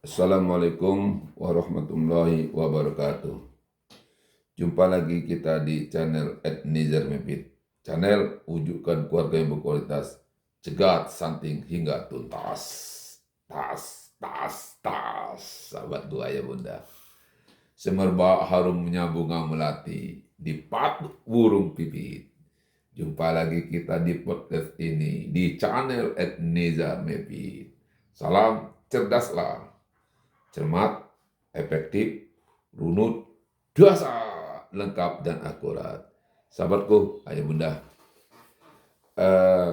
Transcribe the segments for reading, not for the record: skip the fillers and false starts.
Assalamualaikum warahmatullahi wabarakatuh. Jumpa lagi kita di channel Nizar Mepit. Channel wujudkan keluarga yang berkualitas. Cegat, santing hingga tuntas. Tas. Sahabat dua ya bunda. Semerbak harumnya bunga melati di patuk burung pipit. Jumpa lagi kita di podcast ini di channel Nizar Mepit. Salam cerdaslah. Cermat, efektif, runut, dasar, lengkap dan akurat. Sahabatku, ayah bunda,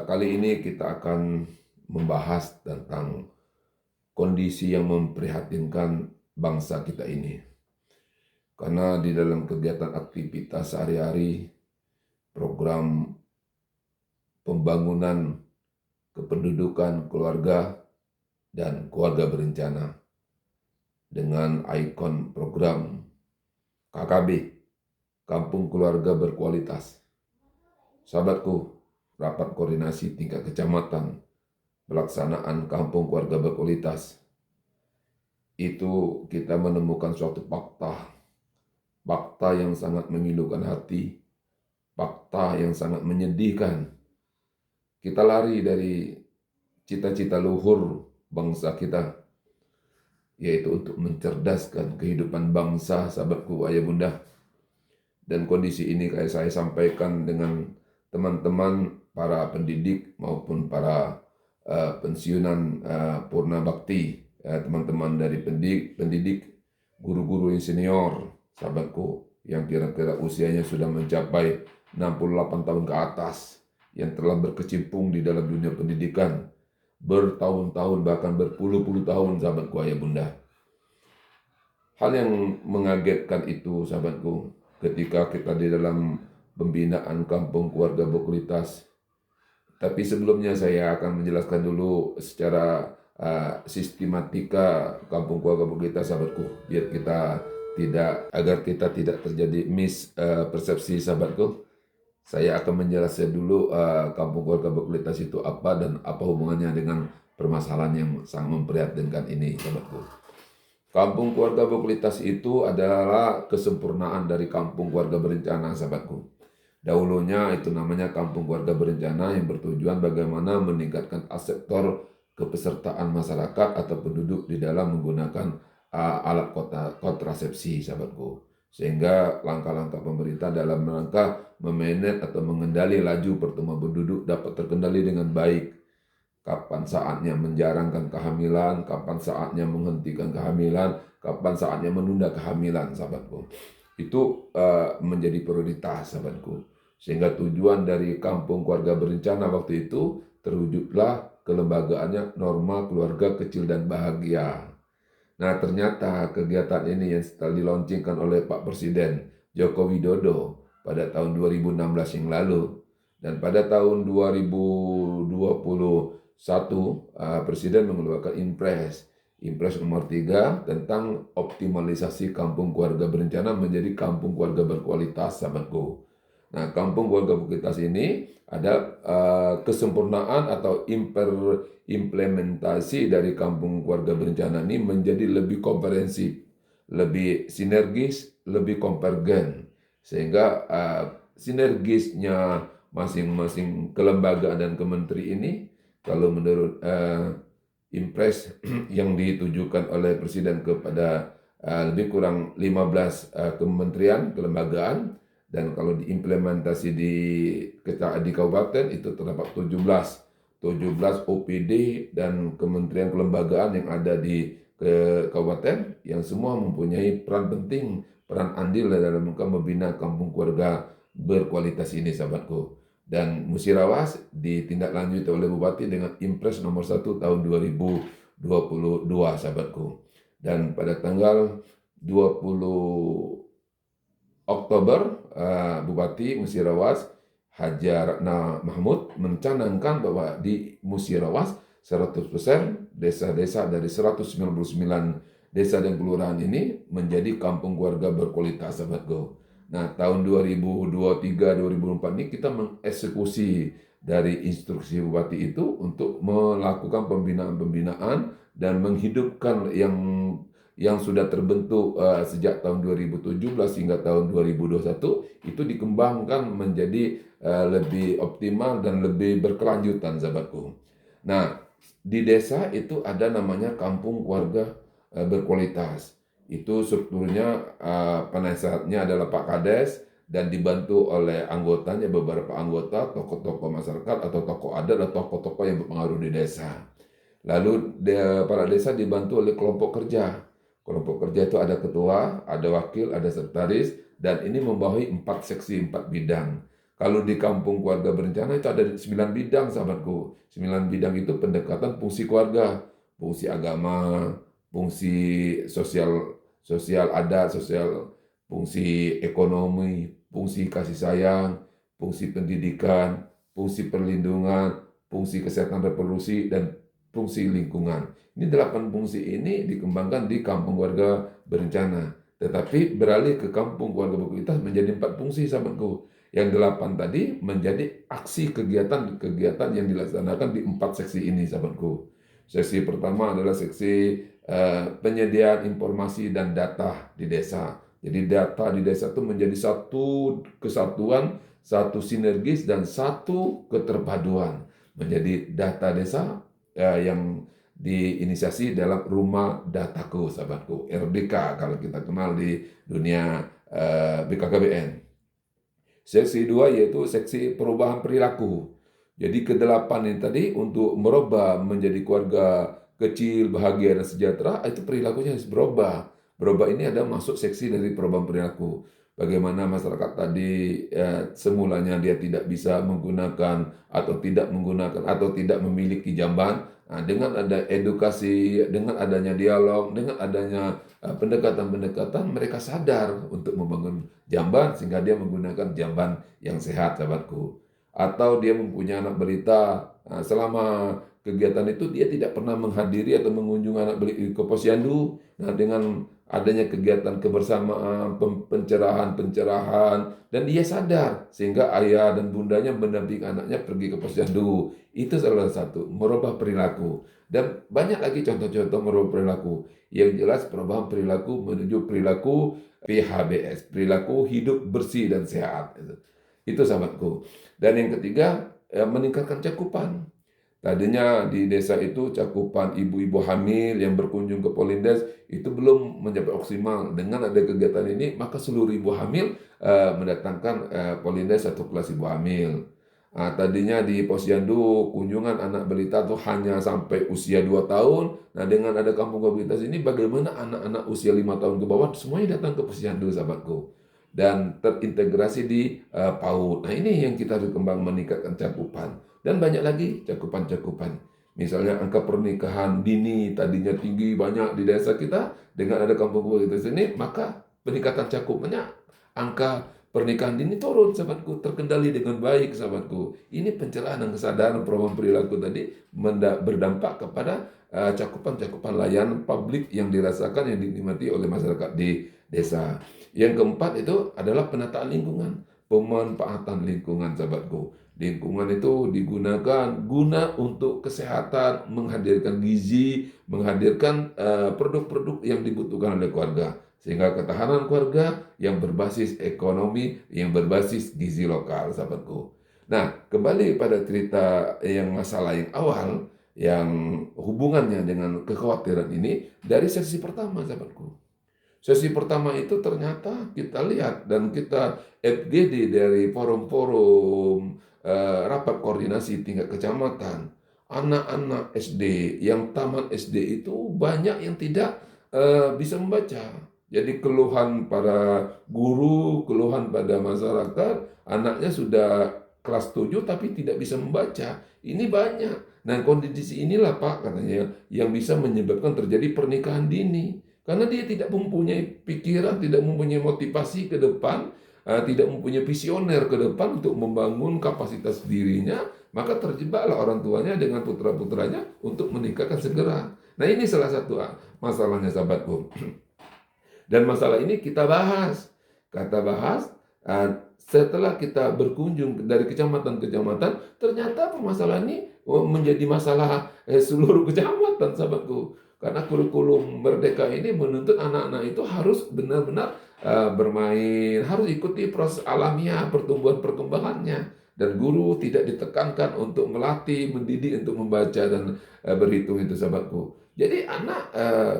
kali ini kita akan membahas tentang kondisi yang memprihatinkan bangsa kita ini. Karena di dalam kegiatan aktivitas sehari-hari, program pembangunan kependudukan keluarga dan keluarga berencana, dengan ikon program KKB, Kampung Keluarga Berkualitas. Sahabatku, rapat koordinasi tingkat kecamatan, pelaksanaan Kampung Keluarga Berkualitas, itu kita menemukan suatu fakta yang sangat memilukan hati, fakta yang sangat menyedihkan. Kita lari dari cita-cita luhur bangsa kita, yaitu untuk mencerdaskan kehidupan bangsa, sahabatku, ayah bunda. Dan kondisi ini kayak saya sampaikan dengan teman-teman para pendidik maupun para pensiunan purna bakti, teman-teman dari pendidik, guru-guru yang senior, sahabatku, yang kira-kira usianya sudah mencapai 68 tahun ke atas, yang telah berkecimpung di dalam dunia pendidikan bertahun-tahun, bahkan berpuluh-puluh tahun, sahabatku, ayah bunda. Hal yang mengagetkan itu, sahabatku, ketika kita di dalam pembinaan Kampung Keluarga Berkualitas. Tapi sebelumnya saya akan menjelaskan dulu secara sistematika Kampung Keluarga Berkualitas, sahabatku, agar kita tidak terjadi mispersepsi, sahabatku. Saya akan menjelaskan dulu Kampung Keluarga Berkualitas itu apa dan apa hubungannya dengan permasalahan yang sangat memprihatinkan ini, sahabatku. Kampung Keluarga Berkualitas itu adalah kesempurnaan dari Kampung Keluarga Berencana, sahabatku. Dahulunya itu namanya Kampung Keluarga Berencana yang bertujuan bagaimana meningkatkan sektor kepesertaan masyarakat atau penduduk di dalam menggunakan alat kontrasepsi, sahabatku. Sehingga langkah-langkah pemerintah dalam rangka memanage atau mengendali laju pertumbuhan penduduk dapat terkendali dengan baik. Kapan saatnya menjarangkan kehamilan, kapan saatnya menghentikan kehamilan, kapan saatnya menunda kehamilan, sahabatku. Itu menjadi prioritas, sahabatku. Sehingga tujuan dari Kampung Keluarga Berencana waktu itu terwujudlah kelembagaannya Norma Keluarga Kecil dan Bahagia. Nah, ternyata kegiatan ini yang setelah dilaunchingkan oleh Pak Presiden Joko Widodo pada tahun 2016 yang lalu, dan pada tahun 2021 Presiden mengeluarkan Impres nomor 3 tentang optimalisasi Kampung Keluarga Berencana menjadi Kampung Keluarga Berkualitas, sahabatku. Nah, Kampung Keluarga Berkualitas ini ada kesempurnaan atau implementasi dari Kampung Keluarga Berencana ini menjadi lebih komprehensif, lebih sinergis, lebih konvergen, sehingga sinergisnya masing-masing kelembagaan dan kementeri ini, kalau menurut Impres yang ditujukan oleh Presiden kepada lebih kurang 15 kementerian, kelembagaan, dan kalau diimplementasi di kabupaten itu terdapat 17 OPD dan kementerian kelembagaan yang ada di kabupaten, yang semua mempunyai peran penting, peran andil dalam membina Kampung Keluarga Berkualitas ini, sahabatku. Dan Musirawas ditindaklanjuti oleh Bupati dengan Impres nomor 1 tahun 2022, sahabatku. Dan pada tanggal 20 Oktober, Bupati Musirawas Haja Ratna Mahmud mencanangkan bahwa di Musirawas 100% desa-desa dari 199 desa dan kelurahan ini menjadi Kampung Keluarga Berkualitas, sahabatku. Nah, tahun 2023-2024 ini kita mengeksekusi dari instruksi Bupati itu untuk melakukan pembinaan dan menghidupkan yang sudah terbentuk sejak tahun 2017 hingga tahun 2021 itu dikembangkan menjadi lebih optimal dan lebih berkelanjutan, sahabatku. Nah, di desa itu ada namanya kampung keluarga berkualitas. Itu strukturnya penasehatnya adalah Pak Kades dan dibantu oleh anggotanya, beberapa anggota, tokoh-tokoh masyarakat atau tokoh adat atau tokoh-tokoh yang berpengaruh di desa. Lalu para desa dibantu oleh kelompok kerja. Kelompok kerja itu ada ketua, ada wakil, ada sekretaris, dan ini membawahi 4 seksi, 4 bidang. Kalau di kampung keluarga berencana itu ada 9 bidang, sahabatku. 9 bidang itu pendekatan fungsi keluarga, fungsi agama, fungsi sosial, sosial adat, sosial, fungsi ekonomi, fungsi kasih sayang, fungsi pendidikan, fungsi perlindungan, fungsi kesehatan reproduksi, dan fungsi lingkungan. Ini 8 fungsi ini dikembangkan di kampung warga berencana. Tetapi beralih ke kampung keluarga berkualitas menjadi 4 fungsi, sahabatku. Yang 8 tadi menjadi aksi kegiatan-kegiatan yang dilaksanakan di 4 seksi ini, sahabatku. Seksi pertama adalah seksi penyediaan informasi dan data di desa. Jadi data di desa itu menjadi satu kesatuan, satu sinergis, dan satu keterpaduan. Menjadi data desa yang diinisiasi dalam Rumah Dataku, sahabatku, RDK kalau kita kenal di dunia BKKBN. Seksi 2 yaitu seksi perubahan perilaku. Jadi ke-8 ini tadi untuk merubah menjadi keluarga kecil, bahagia, dan sejahtera, itu perilakunya harus berubah. Berubah ini ada masuk seksi dari perubahan perilaku. Bagaimana masyarakat tadi semulanya dia tidak bisa menggunakan atau tidak menggunakan atau tidak memiliki jamban. Nah, dengan ada edukasi, dengan adanya dialog, dengan adanya pendekatan-pendekatan, mereka sadar untuk membangun jamban sehingga dia menggunakan jamban yang sehat, sahabatku. Atau dia mempunyai anak balita, selama kegiatan itu dia tidak pernah menghadiri atau mengunjungi anak balita ke posyandu. Nah, dengan adanya kegiatan kebersamaan, pencerahan, dan dia sadar sehingga ayah dan bundanya mendampingi anaknya pergi ke posyandu. Itu salah satu merubah perilaku. Dan banyak lagi contoh-contoh merubah perilaku. Yang jelas perubahan perilaku menuju perilaku PHBS, perilaku hidup bersih dan sehat. Itu sahabatku. Dan yang ketiga, meningkatkan cakupan. Tadinya di desa itu cakupan ibu-ibu hamil yang berkunjung ke Polindes itu belum mencapai optimal. Dengan ada kegiatan ini, maka seluruh ibu hamil mendatangkan Polindes satu kelas ibu hamil. Tadinya di posyandu kunjungan anak balita itu hanya sampai usia 2 tahun. Nah, dengan ada kampung komunitas ini, bagaimana anak-anak usia 5 tahun ke bawah semuanya datang ke posyandu, sahabatku, dan terintegrasi di PAUD. Nah, ini yang kita harus kembang meningkatkan cakupan. Dan banyak lagi cakupan-cakupan. Misalnya angka pernikahan dini tadinya tinggi banyak di desa kita, dengan ada kampung komunitas ini, maka peningkatan cakupannya, angka pernikahan dini turun, sahabatku, terkendali dengan baik, sahabatku. Ini pencerahan dan kesadaran perubahan perilaku tadi berdampak kepada cakupan-cakupan layanan publik yang dirasakan, yang dinikmati oleh masyarakat di desa. Yang keempat itu adalah penataan lingkungan, pemanfaatan lingkungan, sahabatku. Lingkungan itu digunakan guna untuk kesehatan, menghadirkan gizi, menghadirkan produk-produk yang dibutuhkan oleh keluarga. Sehingga ketahanan keluarga yang berbasis ekonomi, yang berbasis gizi lokal, sahabatku. Nah, kembali pada cerita yang masalah yang awal, yang hubungannya dengan kekhawatiran ini, dari sesi pertama, sahabatku. Sesi pertama itu ternyata kita lihat dan kita FGD dari forum-forum rapat koordinasi tingkat kecamatan, anak-anak SD yang tamat SD itu banyak yang tidak bisa membaca. Jadi keluhan para guru, keluhan pada masyarakat, anaknya sudah kelas 7 tapi tidak bisa membaca. Ini banyak. Nah, kondisi inilah Pak katanya yang bisa menyebabkan terjadi pernikahan dini. Karena dia tidak mempunyai pikiran, tidak mempunyai motivasi ke depan, tidak mempunyai visioner ke depan untuk membangun kapasitas dirinya, maka terjebaklah orang tuanya dengan putra-putranya untuk menikahkan segera. Nah, ini salah satu masalahnya, sahabatku. Dan masalah ini kita bahas. Setelah kita berkunjung dari kecamatan-kecamatan, ternyata permasalahan ini menjadi masalah seluruh kecamatan, sahabatku. Karena kurikulum Merdeka ini menuntut anak-anak itu harus benar-benar bermain, harus ikuti proses alamiah pertumbuhan perkembangannya. Dan guru tidak ditekankan untuk melatih, mendidik untuk membaca dan berhitung itu sahabatku. Jadi anak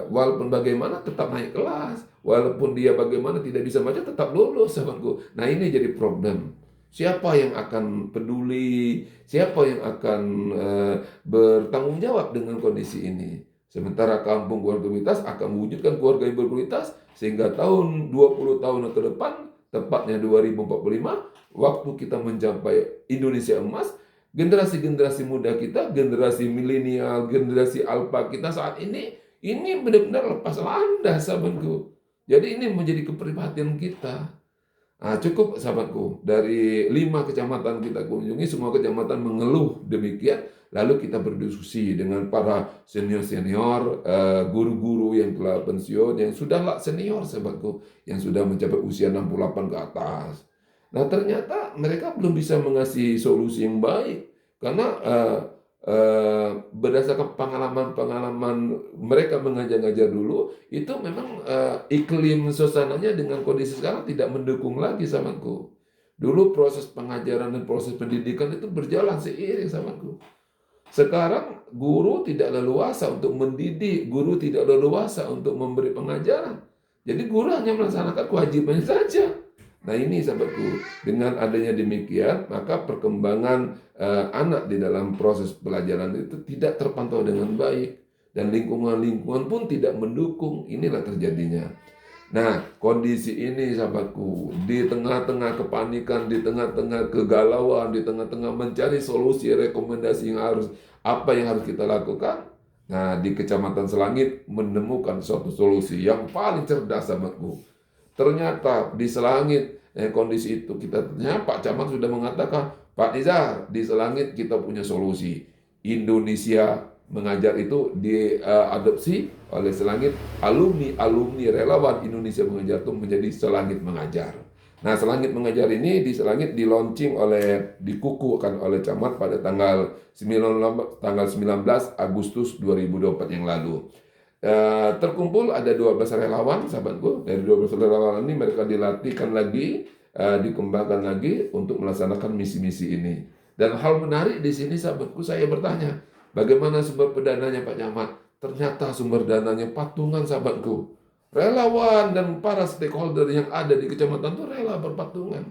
walaupun bagaimana tetap naik kelas, walaupun dia bagaimana tidak bisa baca tetap lulus sahabatku. Nah ini jadi problem. Siapa yang akan peduli, siapa yang akan bertanggung jawab dengan kondisi ini? Sementara kampung berkualitas akan mewujudkan keluarga yang berkualitas sehingga tahun 20 tahun ke depan, tepatnya 2045, waktu kita mencapai Indonesia emas, generasi-generasi muda kita, generasi milenial, generasi alpha kita saat ini benar-benar lepas landas sahabatku. Jadi ini menjadi keprihatinan kita. Nah, cukup sahabatku, dari 5 kecamatan kita kunjungi, semua kecamatan mengeluh demikian. Lalu kita berdiskusi dengan para senior-senior, guru-guru yang telah pensiun, yang sudah senior sahabatku, yang sudah mencapai usia 68 ke atas. Nah ternyata mereka belum bisa mengasih solusi yang baik. Karena berdasarkan pengalaman-pengalaman mereka mengajar-ngajar dulu, itu memang iklim suasananya dengan kondisi sekarang tidak mendukung lagi sahabatku. Dulu proses pengajaran dan proses pendidikan itu berjalan seiring sahabatku. Sekarang guru tidak leluasa untuk mendidik, guru tidak leluasa untuk memberi pengajaran. Jadi guru hanya melaksanakan kewajibannya saja. Nah ini sahabatku, dengan adanya demikian, maka perkembangan anak di dalam proses pelajaran itu tidak terpantau dengan baik. Dan lingkungan-lingkungan pun tidak mendukung, inilah terjadinya. Nah kondisi ini sahabatku, di tengah-tengah kepanikan, di tengah-tengah kegalauan, di tengah-tengah mencari solusi, rekomendasi apa yang harus kita lakukan. Nah di Kecamatan Selangit menemukan suatu solusi yang paling cerdas sahabatku. Ternyata di Selangit kondisi itu Pak Camat sudah mengatakan, Pak Nizar, di Selangit kita punya solusi. Indonesia Mengajar itu diadopsi oleh Selangit, alumni relawan Indonesia Mengajar itu menjadi Selangit Mengajar. Nah, Selangit Mengajar ini di Selangit dikukuhkan oleh Camat pada tanggal 19 Agustus 2024 yang lalu. Terkumpul ada 12 relawan sahabatku. Dari 12 relawan ini mereka dilatihkan lagi, dikembangkan lagi untuk melaksanakan misi-misi ini. Dan hal menarik di sini sahabatku, saya bertanya, bagaimana sumber pendananya Pak Camat? Ternyata sumber dananya patungan sahabatku. Relawan dan para stakeholder yang ada di kecamatan itu rela berpatungan.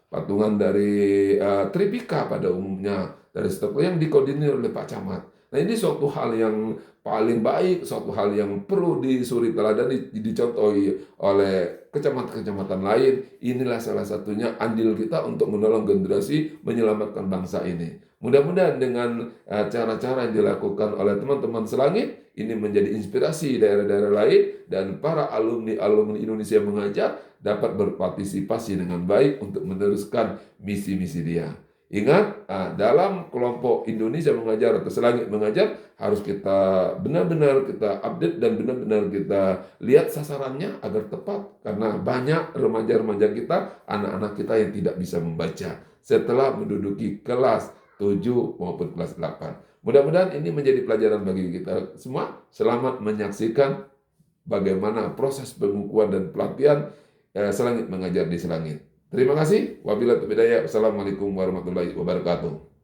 Patungan dari Tripika pada umumnya, dari stakeholder yang dikoordinir oleh Pak Camat. Nah ini suatu hal yang paling baik, suatu hal yang perlu disuri teladan, dicontohi oleh kecamatan-kecamatan lain. Inilah salah satunya andil kita untuk menolong generasi menyelamatkan bangsa ini. Mudah-mudahan dengan cara-cara yang dilakukan oleh teman-teman Selangit, ini menjadi inspirasi daerah-daerah lain, dan para alumni Indonesia Mengajar dapat berpartisipasi dengan baik untuk meneruskan misi-misi dia. Ingat, dalam kelompok Indonesia Mengajar atau Selangit Mengajar, harus kita benar-benar kita update dan benar-benar kita lihat sasarannya agar tepat. Karena banyak remaja-remaja kita, anak-anak kita yang tidak bisa membaca setelah menduduki kelas 7 maupun kelas 8. Mudah-mudahan ini menjadi pelajaran bagi kita semua. Selamat menyaksikan bagaimana proses pengukuhan dan pelatihan Selangit Mengajar di Selangit. Terima kasih. Wabillahi taufiq hidayah. Wassalamualaikum warahmatullahi wabarakatuh.